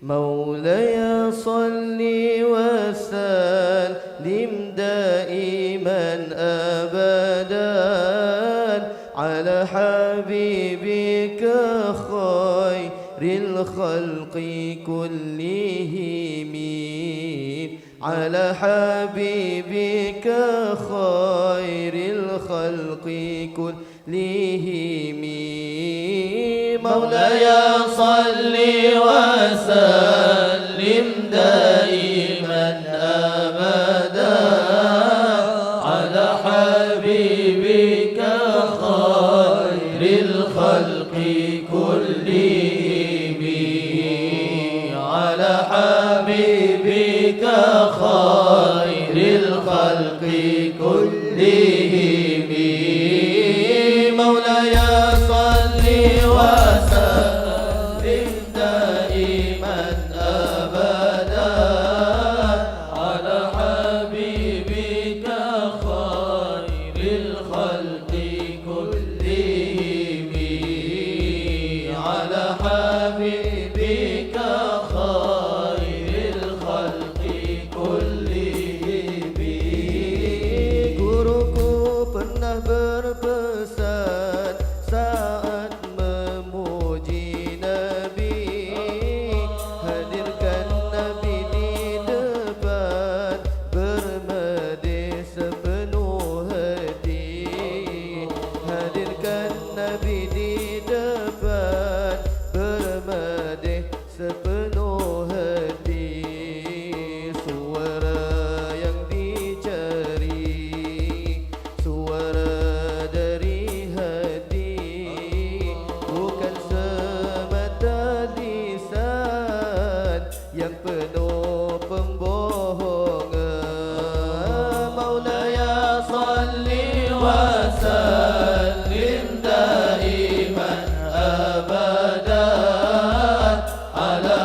مولاي صل وسلم دائما أبدا على حبيبك خير الخلق كلهم على حبيبك خير الخلق كلهم مولاي صل وسلم دائما أبدا على حبيبك خير الخلق كلهم على حبيبك خير الخلق كلهم مولاي صل وسلم دائما أبدا على حبيبك خير الخلق كلهم على حبيبك خير الخلق كلهم. Guruku pernah berpesan saat memuji Nabi, hadirkan Nabi di depan, bermedih sepenuh hati. Hadirkan Nabi di depan, bermedih sepenuh hati. Suara yang dicari, suara dari hati, bukan semata lisan yang penuh pembohongan. Maulaya salli wa sallim daiman abadan ala